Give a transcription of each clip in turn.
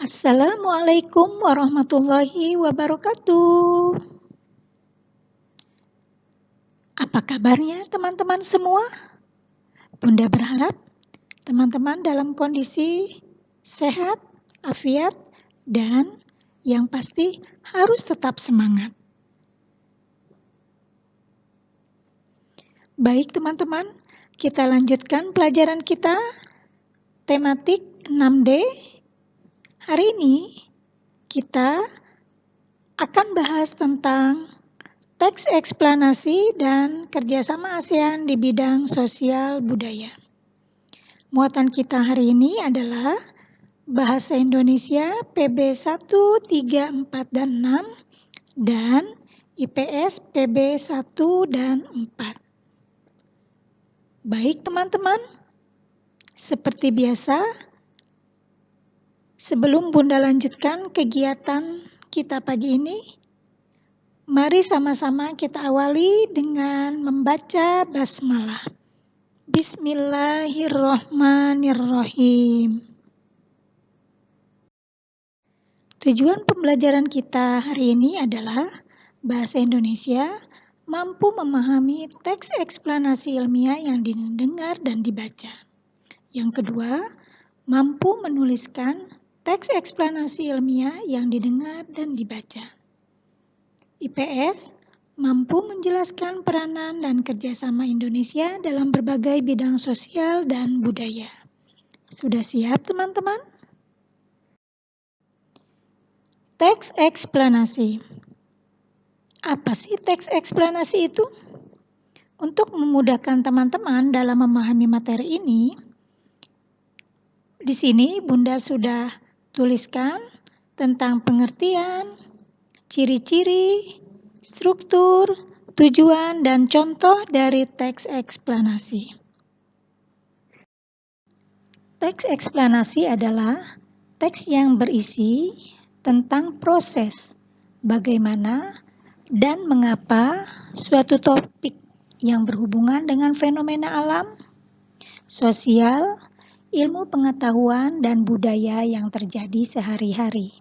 Assalamualaikum warahmatullahi wabarakatuh. Apa kabarnya teman-teman semua? Bunda berharap teman-teman dalam kondisi sehat, afiat, dan yang pasti harus tetap semangat. Baik teman-teman, kita lanjutkan pelajaran kita tematik 6D. Hari ini kita akan bahas tentang teks eksplanasi dan kerjasama ASEAN di bidang sosial budaya. Muatan kita hari ini adalah Bahasa Indonesia PB 1, 3, 4, dan 6 dan IPS PB 1 dan 4. Baik teman-teman, seperti biasa, sebelum Bunda lanjutkan kegiatan kita pagi ini, mari sama-sama kita awali dengan membaca basmalah. Bismillahirrahmanirrahim. Tujuan pembelajaran kita hari ini adalah bahasa Indonesia mampu memahami teks eksplanasi ilmiah yang didengar dan dibaca. Yang kedua, mampu menuliskan teks eksplanasi ilmiah yang didengar dan dibaca. IPS mampu menjelaskan peranan dan kerjasama Indonesia dalam berbagai bidang sosial dan budaya. Sudah siap teman-teman? Teks eksplanasi. Apa sih teks eksplanasi itu? Untuk memudahkan teman-teman dalam memahami materi ini, di sini Bunda sudah tuliskan tentang pengertian, ciri-ciri, struktur, tujuan, dan contoh dari teks eksplanasi. Teks eksplanasi adalah teks yang berisi tentang proses, bagaimana dan mengapa suatu topik yang berhubungan dengan fenomena alam, sosial, ilmu pengetahuan, dan budaya yang terjadi sehari-hari.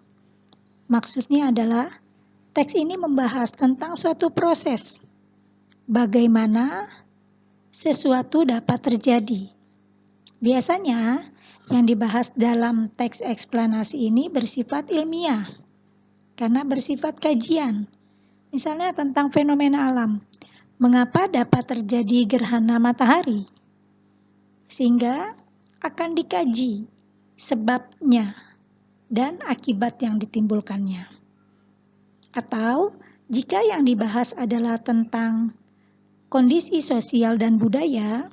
Maksudnya adalah teks ini membahas tentang suatu proses, bagaimana sesuatu dapat terjadi. Biasanya yang dibahas dalam teks eksplanasi ini bersifat ilmiah, karena bersifat kajian. Misalnya tentang fenomena alam, mengapa dapat terjadi gerhana matahari, sehingga akan dikaji sebabnya dan akibat yang ditimbulkannya. Atau jika yang dibahas adalah tentang kondisi sosial dan budaya,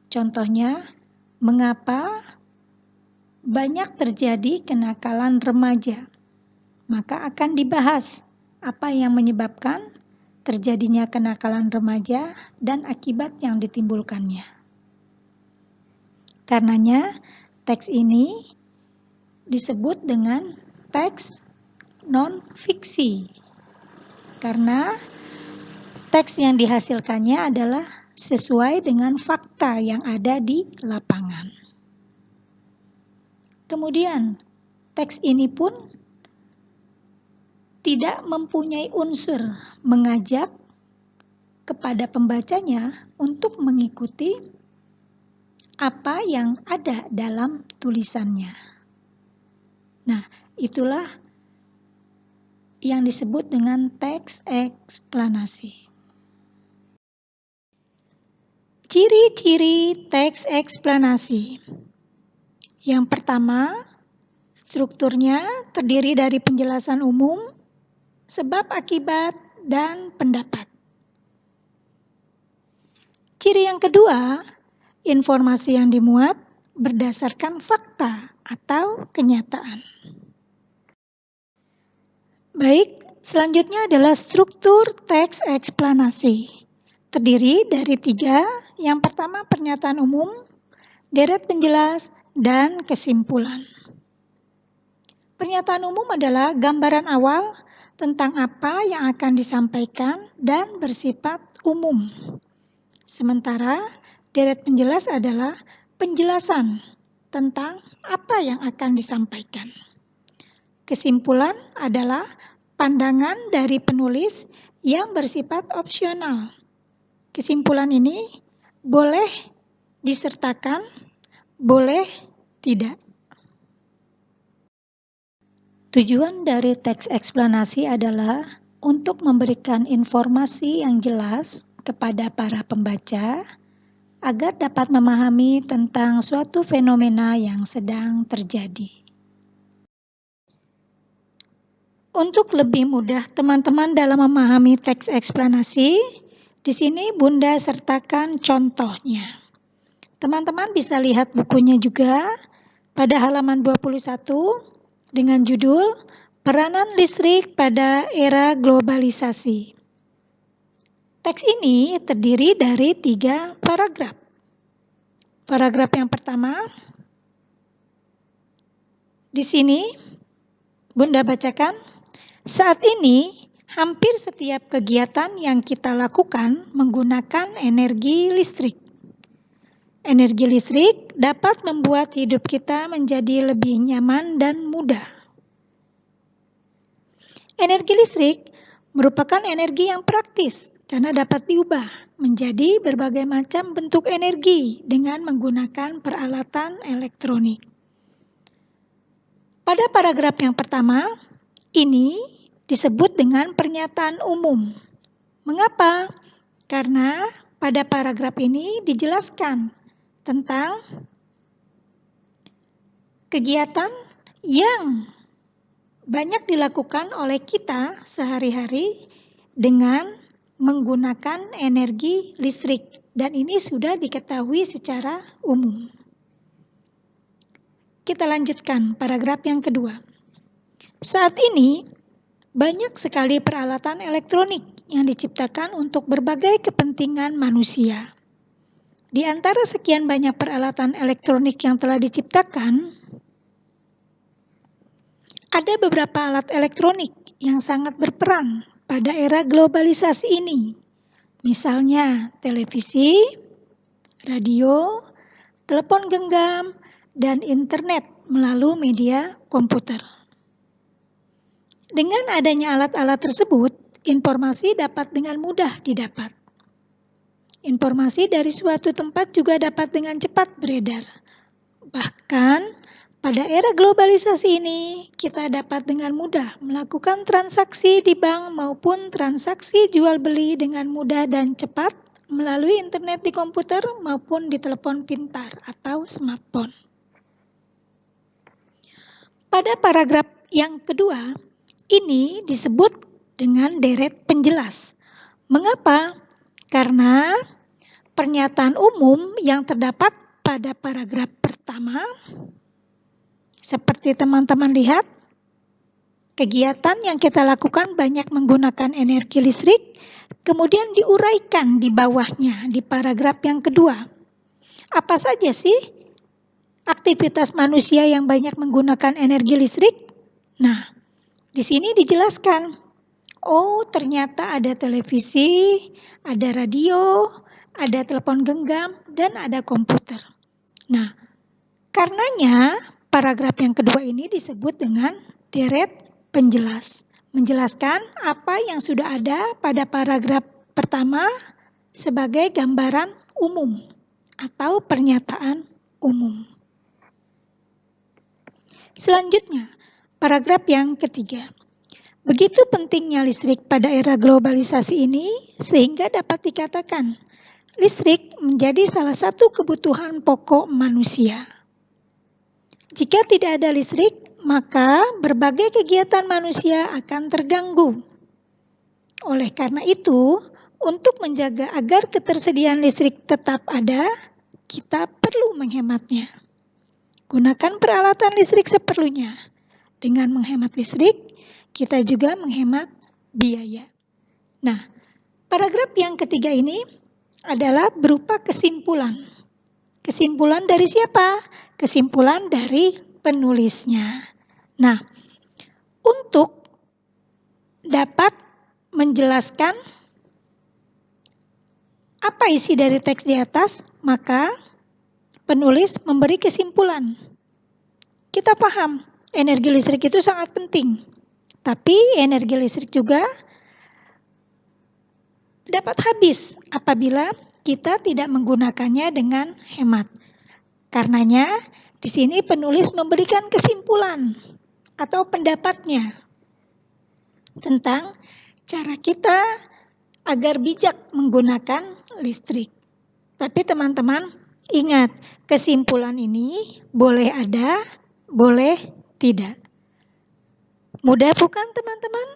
contohnya mengapa banyak terjadi kenakalan remaja, maka akan dibahas apa yang menyebabkan terjadinya kenakalan remaja dan akibat yang ditimbulkannya. Karenanya teks ini disebut dengan teks non-fiksi, karena teks yang dihasilkannya adalah sesuai dengan fakta yang ada di lapangan. Kemudian, teks ini pun tidak mempunyai unsur mengajak kepada pembacanya untuk mengikuti apa yang ada dalam tulisannya. Nah, itulah yang disebut dengan teks eksplanasi. Ciri-ciri teks eksplanasi. Yang pertama, strukturnya terdiri dari penjelasan umum, sebab akibat, dan pendapat. Ciri yang kedua, informasi yang dimuat berdasarkan fakta atau kenyataan. Baik, selanjutnya adalah struktur teks eksplanasi. Terdiri dari 3, yang pertama pernyataan umum, deret penjelas, dan kesimpulan. Pernyataan umum adalah gambaran awal tentang apa yang akan disampaikan dan bersifat umum. Sementara deret penjelas adalah penjelasan tentang apa yang akan disampaikan. Kesimpulan adalah pandangan dari penulis yang bersifat opsional. Kesimpulan ini boleh disertakan, boleh tidak. Tujuan dari teks eksplanasi adalah untuk memberikan informasi yang jelas kepada para pembaca agar dapat memahami tentang suatu fenomena yang sedang terjadi. Untuk lebih mudah teman-teman dalam memahami teks eksplanasi, di sini Bunda sertakan contohnya. Teman-teman bisa lihat bukunya juga pada halaman 21 dengan judul Peranan Listrik pada Era Globalisasi. Teks ini terdiri dari 3 paragraf. Paragraf yang pertama, di sini Bunda bacakan, saat ini hampir setiap kegiatan yang kita lakukan menggunakan energi listrik. Energi listrik dapat membuat hidup kita menjadi lebih nyaman dan mudah. Energi listrik merupakan energi yang praktis karena dapat diubah menjadi berbagai macam bentuk energi dengan menggunakan peralatan elektronik. Pada paragraf yang pertama, ini disebut dengan pernyataan umum. Mengapa? Karena pada paragraf ini dijelaskan tentang kegiatan yang banyak dilakukan oleh kita sehari-hari dengan menggunakan energi listrik, dan ini sudah diketahui secara umum. Kita lanjutkan paragraf yang kedua. Saat ini banyak sekali peralatan elektronik yang diciptakan untuk berbagai kepentingan manusia. Di antara sekian banyak peralatan elektronik yang telah diciptakan, ada beberapa alat elektronik yang sangat berperan pada era globalisasi ini. Misalnya televisi, radio, telepon genggam, dan internet melalui media komputer. Dengan adanya alat-alat tersebut, informasi dapat dengan mudah didapat. Informasi dari suatu tempat juga dapat dengan cepat beredar. Bahkan pada era globalisasi ini, kita dapat dengan mudah melakukan transaksi di bank maupun transaksi jual beli dengan mudah dan cepat melalui internet di komputer maupun di telepon pintar atau smartphone. Pada paragraf yang kedua, ini disebut dengan deret penjelas. Mengapa? Karena pernyataan umum yang terdapat pada paragraf pertama, seperti teman-teman lihat, kegiatan yang kita lakukan banyak menggunakan energi listrik, kemudian diuraikan di bawahnya di paragraf yang kedua. Apa saja sih aktivitas manusia yang banyak menggunakan energi listrik? Nah, di sini dijelaskan, oh ternyata ada televisi, ada radio, ada telepon genggam, dan ada komputer. Nah, karenanya paragraf yang kedua ini disebut dengan deret penjelas. Menjelaskan apa yang sudah ada pada paragraf pertama sebagai gambaran umum atau pernyataan umum. Selanjutnya, paragraf yang ketiga. Begitu pentingnya listrik pada era globalisasi ini sehingga dapat dikatakan listrik menjadi salah satu kebutuhan pokok manusia. Jika tidak ada listrik, maka berbagai kegiatan manusia akan terganggu. Oleh karena itu, untuk menjaga agar ketersediaan listrik tetap ada, kita perlu menghematnya. Gunakan peralatan listrik seperlunya. Dengan menghemat listrik, kita juga menghemat biaya. Nah, paragraf yang ketiga ini adalah berupa kesimpulan. Kesimpulan dari siapa? Kesimpulan dari penulisnya. Nah, untuk dapat menjelaskan apa isi dari teks di atas, maka penulis memberi kesimpulan. Kita paham, energi listrik itu sangat penting. Tapi energi listrik juga dapat habis apabila kita tidak menggunakannya dengan hemat. Karenanya, di sini penulis memberikan kesimpulan atau pendapatnya tentang cara kita agar bijak menggunakan listrik. Tapi teman-teman, ingat, kesimpulan ini boleh ada, boleh tidak. Mudah bukan teman-teman?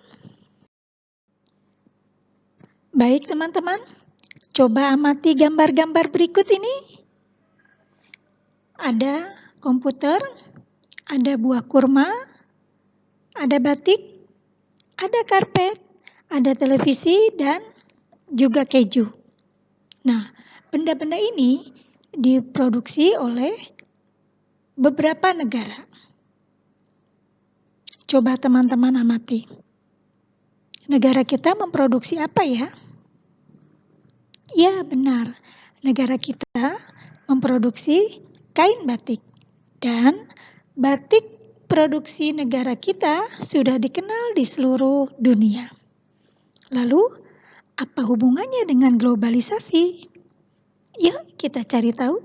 Baik teman-teman, coba amati gambar-gambar berikut ini. Ada komputer, ada buah kurma, ada batik, ada karpet, ada televisi, dan juga keju. Nah, benda-benda ini diproduksi oleh beberapa negara. Coba teman-teman amati. Negara kita memproduksi apa ya? Ya, benar. Negara kita memproduksi kain batik. Dan batik produksi negara kita sudah dikenal di seluruh dunia. Lalu, apa hubungannya dengan globalisasi? Yuk kita cari tahu.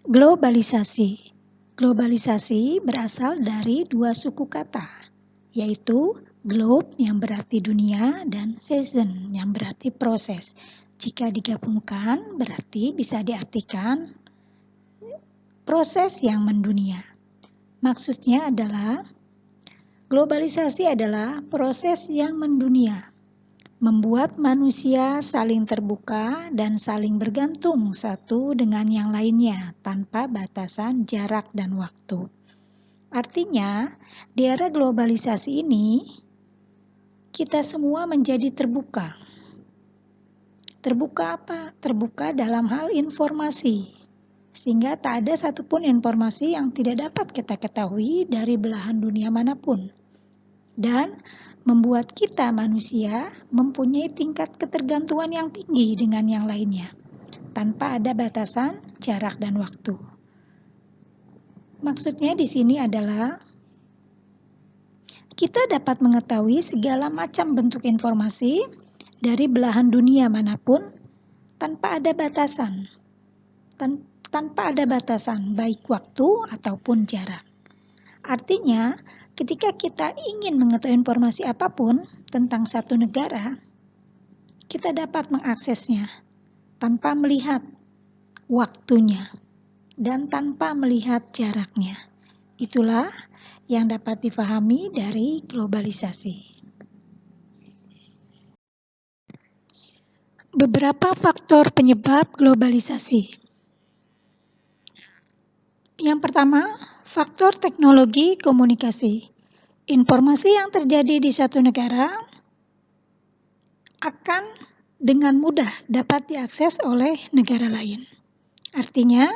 Globalisasi. Globalisasi berasal dari dua suku kata, yaitu globe yang berarti dunia dan season yang berarti proses. Jika digabungkan berarti bisa diartikan proses yang mendunia. Maksudnya adalah globalisasi adalah proses yang mendunia, membuat manusia saling terbuka dan saling bergantung satu dengan yang lainnya tanpa batasan jarak dan waktu. Artinya, di era globalisasi ini, kita semua menjadi terbuka. Terbuka apa? Terbuka dalam hal informasi. Sehingga tak ada satupun informasi yang tidak dapat kita ketahui dari belahan dunia manapun. Dan membuat kita manusia mempunyai tingkat ketergantungan yang tinggi dengan yang lainnya, tanpa ada batasan jarak dan waktu. Maksudnya di sini adalah kita dapat mengetahui segala macam bentuk informasi dari belahan dunia manapun tanpa ada batasan. Tanpa ada batasan baik waktu ataupun jarak. Artinya, ketika kita ingin mengetahui informasi apapun tentang satu negara, kita dapat mengaksesnya tanpa melihat waktunya dan tanpa melihat jaraknya. Itulah yang dapat difahami dari globalisasi. Beberapa faktor penyebab globalisasi. Yang pertama, faktor teknologi komunikasi. Informasi yang terjadi di satu negara akan dengan mudah dapat diakses oleh negara lain. Artinya,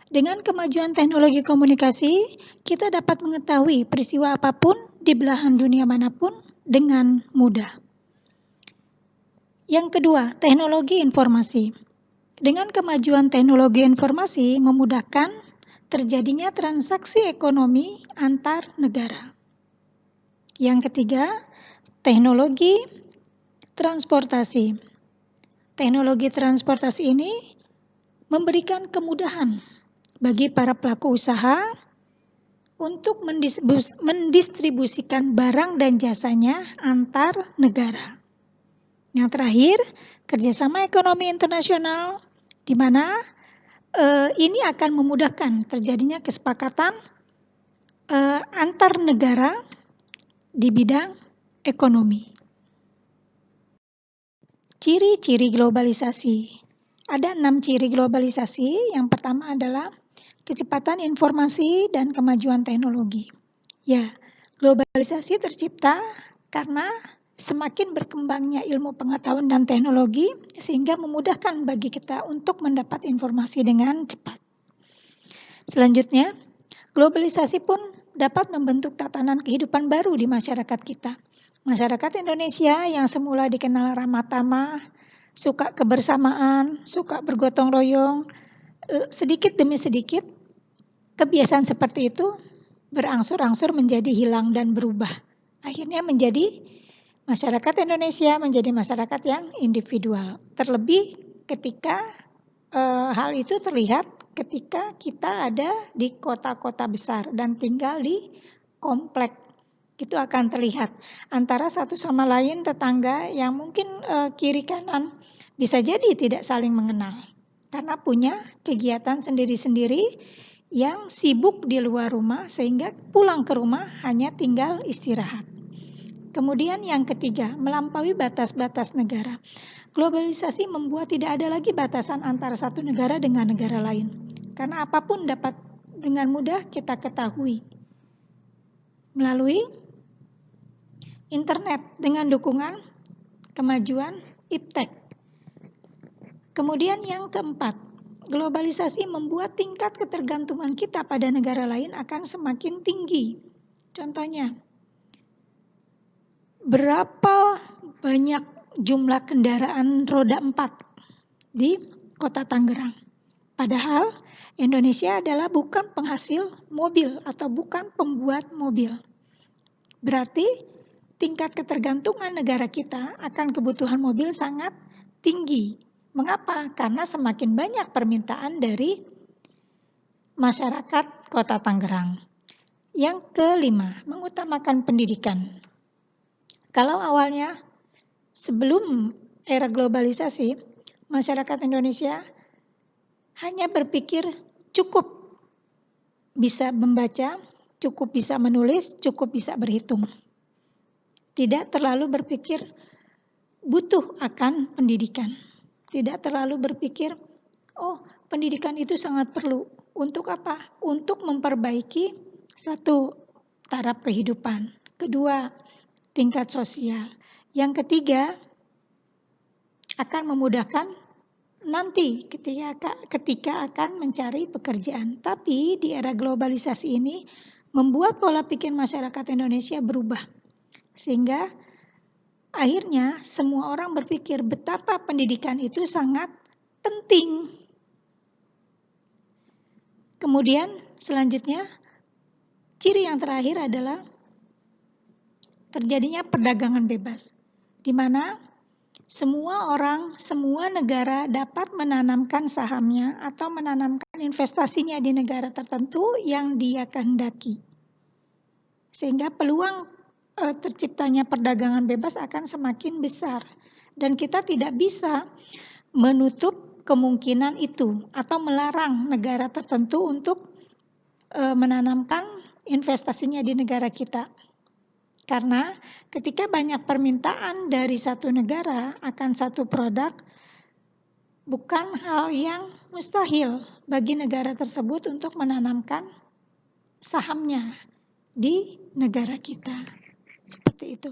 dengan kemajuan teknologi komunikasi, kita dapat mengetahui peristiwa apapun di belahan dunia manapun dengan mudah. Yang kedua, teknologi informasi. Dengan kemajuan teknologi informasi memudahkan terjadinya transaksi ekonomi antar negara. Yang ketiga, teknologi transportasi. Teknologi transportasi ini memberikan kemudahan bagi para pelaku usaha untuk mendistribusikan barang dan jasanya antar negara. Yang terakhir, kerjasama ekonomi internasional, di mana ini akan memudahkan terjadinya kesepakatan antar negara di bidang ekonomi. Ciri-ciri globalisasi. Ada 6 ciri globalisasi. Yang pertama adalah kecepatan informasi dan kemajuan teknologi. Ya, globalisasi tercipta karena semakin berkembangnya ilmu pengetahuan dan teknologi sehingga memudahkan bagi kita untuk mendapat informasi dengan cepat. Selanjutnya, globalisasi pun dapat membentuk tatanan kehidupan baru di masyarakat kita. Masyarakat Indonesia yang semula dikenal ramah tamah, suka kebersamaan, suka bergotong royong, sedikit demi sedikit kebiasaan seperti itu berangsur-angsur menjadi hilang dan berubah. Akhirnya menjadi masyarakat Indonesia menjadi masyarakat yang individual. Terlebih ketika hal itu terlihat ketika kita ada di kota-kota besar dan tinggal di komplek. Itu akan terlihat antara satu sama lain tetangga yang mungkin kiri kanan bisa jadi tidak saling mengenal karena punya kegiatan sendiri-sendiri yang sibuk di luar rumah sehingga pulang ke rumah hanya tinggal istirahat. Kemudian yang ketiga, melampaui batas-batas negara. Globalisasi membuat tidak ada lagi batasan antara satu negara dengan negara lain. Karena apapun dapat dengan mudah kita ketahui melalui internet dengan dukungan kemajuan iptek. Kemudian yang keempat, globalisasi membuat tingkat ketergantungan kita pada negara lain akan semakin tinggi. Contohnya, berapa banyak jumlah kendaraan roda 4 di kota Tangerang? Padahal Indonesia adalah bukan penghasil mobil atau bukan pembuat mobil. Berarti tingkat ketergantungan negara kita akan kebutuhan mobil sangat tinggi. Mengapa? Karena semakin banyak permintaan dari masyarakat Kota Tangerang. Yang kelima, mengutamakan pendidikan. Kalau awalnya sebelum era globalisasi, masyarakat Indonesia hanya berpikir cukup bisa membaca, cukup bisa menulis, cukup bisa berhitung. Tidak terlalu berpikir butuh akan pendidikan. Tidak terlalu berpikir, oh pendidikan itu sangat perlu. Untuk apa? Untuk memperbaiki satu, taraf kehidupan. Kedua, tingkat sosial. Yang ketiga, akan memudahkan nanti ketika akan mencari pekerjaan. Tapi di era globalisasi ini membuat pola pikir masyarakat Indonesia berubah. Sehingga akhirnya semua orang berpikir betapa pendidikan itu sangat penting. Kemudian selanjutnya, ciri yang terakhir adalah terjadinya perdagangan bebas, di mana semua orang, semua negara dapat menanamkan sahamnya atau menanamkan investasinya di negara tertentu yang dia kehendaki. Sehingga peluang terciptanya perdagangan bebas akan semakin besar. Dan kita tidak bisa menutup kemungkinan itu atau melarang negara tertentu untuk menanamkan investasinya di negara kita. Karena ketika banyak permintaan dari satu negara akan satu produk, bukan hal yang mustahil bagi negara tersebut untuk menanamkan sahamnya di negara kita. Seperti itu.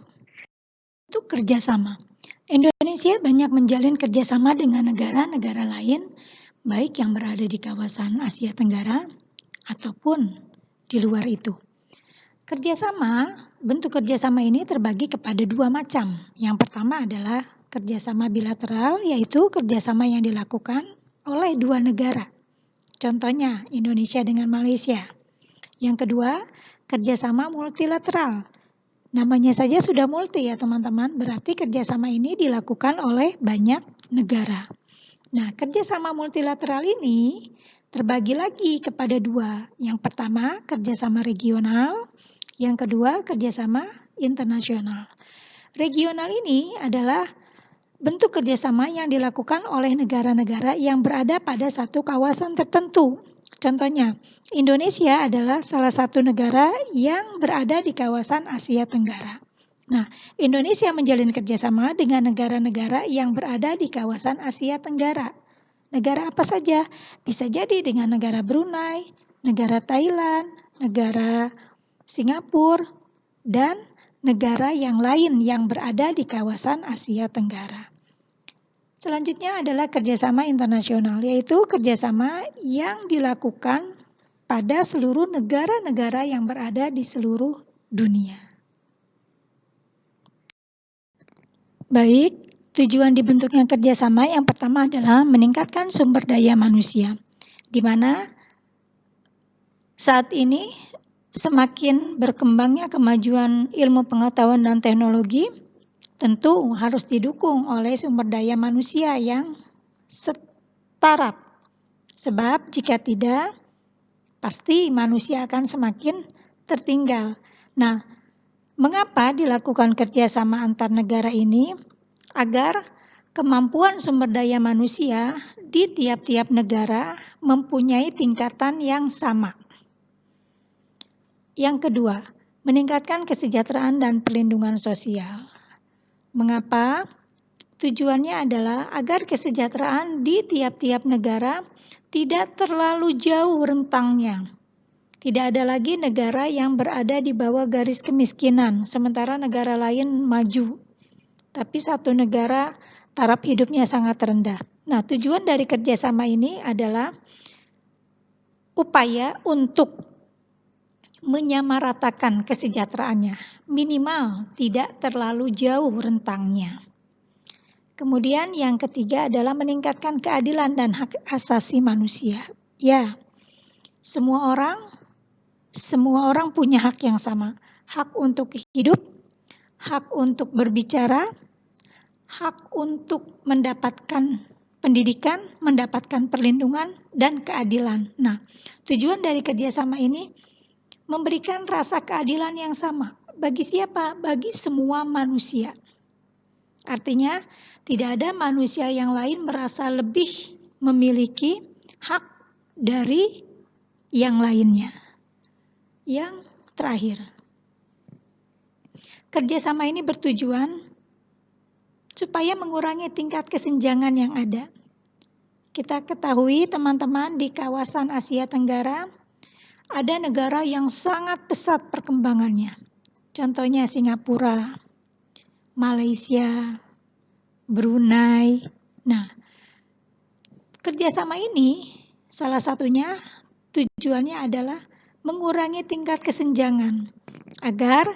Itu kerjasama. Indonesia banyak menjalin kerjasama dengan negara-negara lain, baik yang berada di kawasan Asia Tenggara ataupun di luar itu. Bentuk kerjasama ini terbagi kepada dua macam. Yang pertama adalah kerjasama bilateral, yaitu kerjasama yang dilakukan oleh dua negara. Contohnya Indonesia dengan Malaysia. Yang kedua, kerjasama multilateral. Namanya saja sudah multi ya teman-teman, berarti kerjasama ini dilakukan oleh banyak negara. Nah, kerjasama multilateral ini terbagi lagi kepada dua. Yang pertama, kerjasama regional. Yang kedua, kerjasama internasional. Regional ini adalah bentuk kerjasama yang dilakukan oleh negara-negara yang berada pada satu kawasan tertentu. Contohnya, Indonesia adalah salah satu negara yang berada di kawasan Asia Tenggara. Nah, Indonesia menjalin kerjasama dengan negara-negara yang berada di kawasan Asia Tenggara. Negara apa saja? Bisa jadi dengan negara Brunei, negara Thailand, negara Singapura, dan negara yang lain yang berada di kawasan Asia Tenggara. Selanjutnya adalah kerjasama internasional, yaitu kerjasama yang dilakukan pada seluruh negara-negara yang berada di seluruh dunia. Baik, tujuan dibentuknya kerjasama yang pertama adalah meningkatkan sumber daya manusia, di mana saat ini semakin berkembangnya kemajuan ilmu pengetahuan dan teknologi, tentu harus didukung oleh sumber daya manusia yang setara. Sebab jika tidak, pasti manusia akan semakin tertinggal. Nah, mengapa dilakukan kerjasama antar negara ini? Agar kemampuan sumber daya manusia di tiap-tiap negara mempunyai tingkatan yang sama. Yang kedua, meningkatkan kesejahteraan dan perlindungan sosial. Mengapa? Tujuannya adalah agar kesejahteraan di tiap-tiap negara tidak terlalu jauh rentangnya. Tidak ada lagi negara yang berada di bawah garis kemiskinan, sementara negara lain maju. Tapi satu negara taraf hidupnya sangat rendah. Nah, tujuan dari kerjasama ini adalah upaya untuk menyamaratakan kesejahteraannya, minimal tidak terlalu jauh rentangnya. Kemudian yang ketiga adalah meningkatkan keadilan dan hak asasi manusia. Ya, semua orang punya hak yang sama. Hak untuk hidup, hak untuk berbicara, hak untuk mendapatkan pendidikan, mendapatkan perlindungan, dan keadilan. Nah, tujuan dari kerjasama ini memberikan rasa keadilan yang sama. Bagi siapa? Bagi semua manusia. Artinya, tidak ada manusia yang lain merasa lebih memiliki hak dari yang lainnya. Yang terakhir, kerjasama ini bertujuan supaya mengurangi tingkat kesenjangan yang ada. Kita ketahui teman-teman di kawasan Asia Tenggara ada negara yang sangat pesat perkembangannya. Contohnya Singapura, Malaysia, Brunei. Nah, kerjasama ini salah satunya tujuannya adalah mengurangi tingkat kesenjangan agar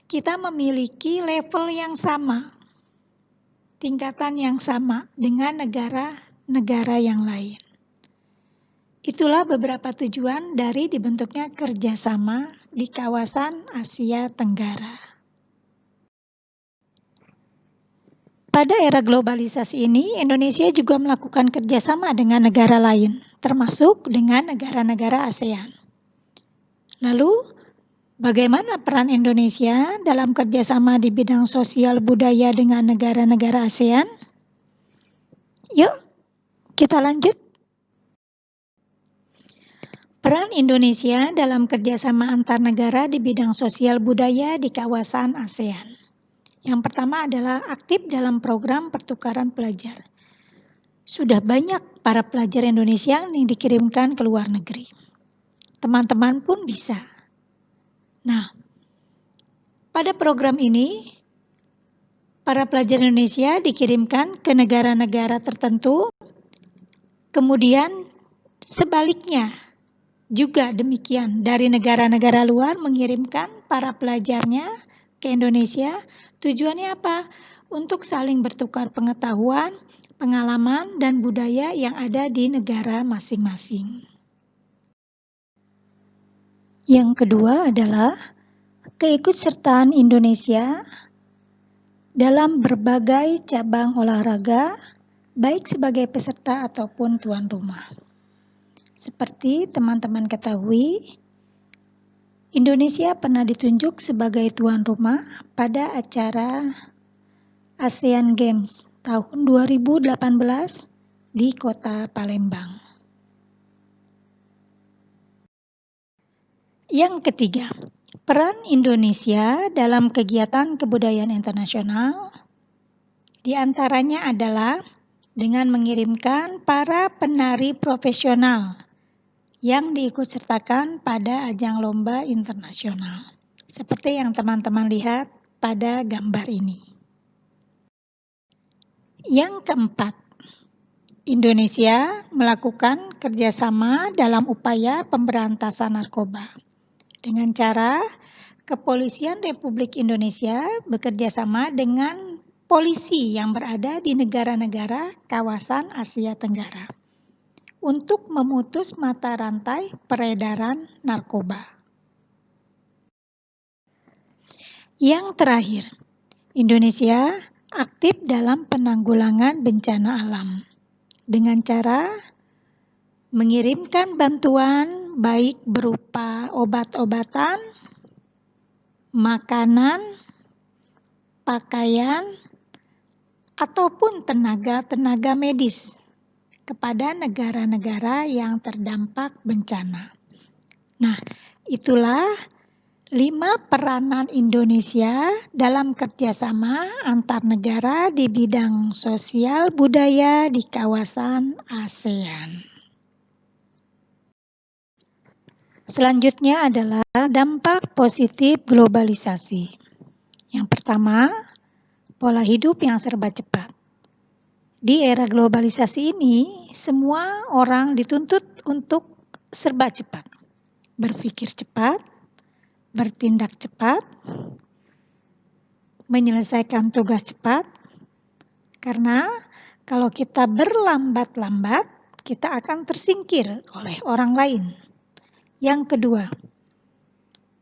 kita memiliki level yang sama, tingkatan yang sama dengan negara-negara yang lain. Itulah beberapa tujuan dari dibentuknya kerjasama di kawasan Asia Tenggara. Pada era globalisasi ini, Indonesia juga melakukan kerjasama dengan negara lain, termasuk dengan negara-negara ASEAN. Lalu, bagaimana peran Indonesia dalam kerjasama di bidang sosial budaya dengan negara-negara ASEAN? Yuk, kita lanjut. Peran Indonesia dalam kerjasama antar negara di bidang sosial budaya di kawasan ASEAN. Yang pertama adalah aktif dalam program pertukaran pelajar. Sudah banyak para pelajar Indonesia yang dikirimkan ke luar negeri. Teman-teman pun bisa. Nah, pada program ini, para pelajar Indonesia dikirimkan ke negara-negara tertentu, kemudian sebaliknya juga demikian, dari negara-negara luar mengirimkan para pelajarnya ke Indonesia. Tujuannya apa? Untuk saling bertukar pengetahuan, pengalaman, dan budaya yang ada di negara masing-masing. Yang kedua adalah keikutsertaan Indonesia dalam berbagai cabang olahraga, baik sebagai peserta ataupun tuan rumah. Seperti teman-teman ketahui, Indonesia pernah ditunjuk sebagai tuan rumah pada acara ASEAN Games tahun 2018 di kota Palembang. Yang ketiga, peran Indonesia dalam kegiatan kebudayaan internasional diantaranya adalah dengan mengirimkan para penari profesional yang diikutsertakan pada ajang lomba internasional. Seperti yang teman-teman lihat pada gambar ini. Yang keempat, Indonesia melakukan kerjasama dalam upaya pemberantasan narkoba. Dengan cara Kepolisian Republik Indonesia bekerjasama dengan polisi yang berada di negara-negara kawasan Asia Tenggara untuk memutus mata rantai peredaran narkoba. Yang terakhir, Indonesia aktif dalam penanggulangan bencana alam dengan cara mengirimkan bantuan baik berupa obat-obatan, makanan, pakaian, ataupun tenaga medis kepada negara-negara yang terdampak bencana. Nah, itulah 5 peranan Indonesia dalam kerjasama antar negara di bidang sosial budaya di kawasan ASEAN. Selanjutnya adalah dampak positif globalisasi. Yang pertama, pola hidup yang serba cepat. Di era globalisasi ini, semua orang dituntut untuk serba cepat. Berpikir cepat, bertindak cepat, menyelesaikan tugas cepat. Karena kalau kita berlambat-lambat, kita akan tersingkir oleh orang lain. Yang kedua,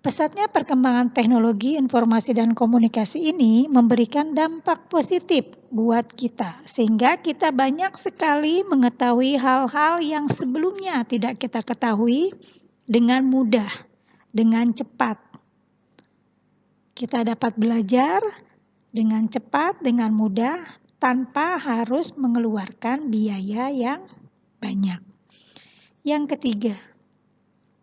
pesatnya perkembangan teknologi informasi dan komunikasi ini memberikan dampak positif buat kita, sehingga kita banyak sekali mengetahui hal-hal yang sebelumnya tidak kita ketahui dengan mudah, dengan cepat. Kita dapat belajar dengan cepat, dengan mudah, tanpa harus mengeluarkan biaya yang banyak. Yang ketiga,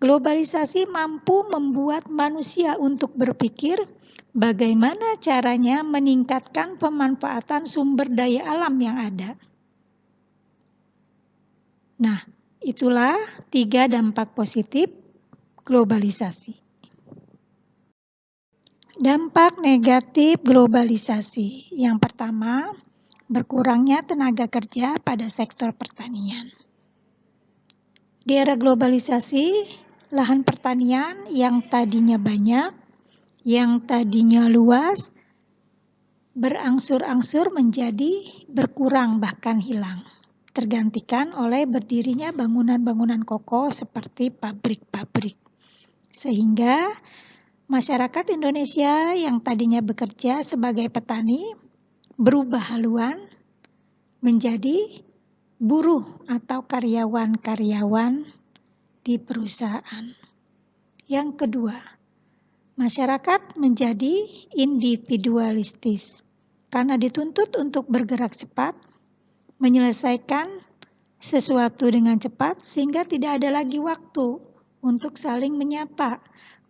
globalisasi mampu membuat manusia untuk berpikir bagaimana caranya meningkatkan pemanfaatan sumber daya alam yang ada. Nah, itulah 3 dampak positif globalisasi. Dampak negatif globalisasi. Yang pertama, berkurangnya tenaga kerja pada sektor pertanian. Di era globalisasi, lahan pertanian yang tadinya banyak, yang tadinya luas, berangsur-angsur menjadi berkurang bahkan hilang, tergantikan oleh berdirinya bangunan-bangunan kokoh seperti pabrik-pabrik. Sehingga masyarakat Indonesia yang tadinya bekerja sebagai petani berubah haluan menjadi buruh atau karyawan-karyawan di perusahaan. Yang kedua, masyarakat menjadi individualistis karena dituntut untuk bergerak cepat, menyelesaikan sesuatu dengan cepat sehingga tidak ada lagi waktu untuk saling menyapa,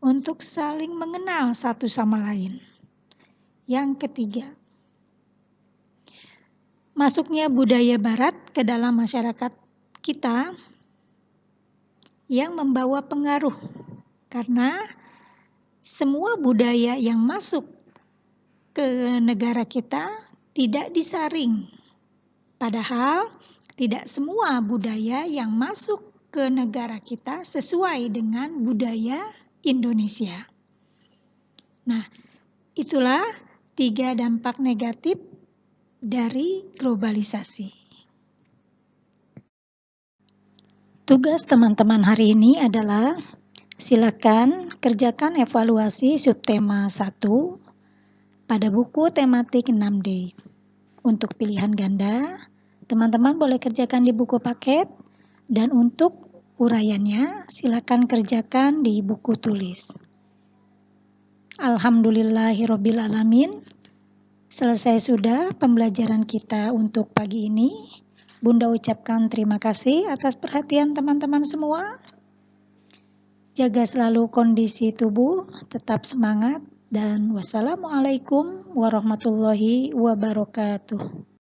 untuk saling mengenal satu sama lain. Yang ketiga, masuknya budaya barat ke dalam masyarakat kita yang membawa pengaruh, karena semua budaya yang masuk ke negara kita tidak disaring. Padahal tidak semua budaya yang masuk ke negara kita sesuai dengan budaya Indonesia. Nah, itulah 3 dampak negatif dari globalisasi. Tugas teman-teman hari ini adalah silakan kerjakan evaluasi subtema 1 pada buku tematik 6D. Untuk pilihan ganda, teman-teman boleh kerjakan di buku paket, dan untuk uraiannya silakan kerjakan di buku tulis. Alhamdulillahirobbilalamin. Selesai sudah pembelajaran kita untuk pagi ini. Bunda ucapkan terima kasih atas perhatian teman-teman semua. Jaga selalu kondisi tubuh, tetap semangat, dan wassalamualaikum warahmatullahi wabarakatuh.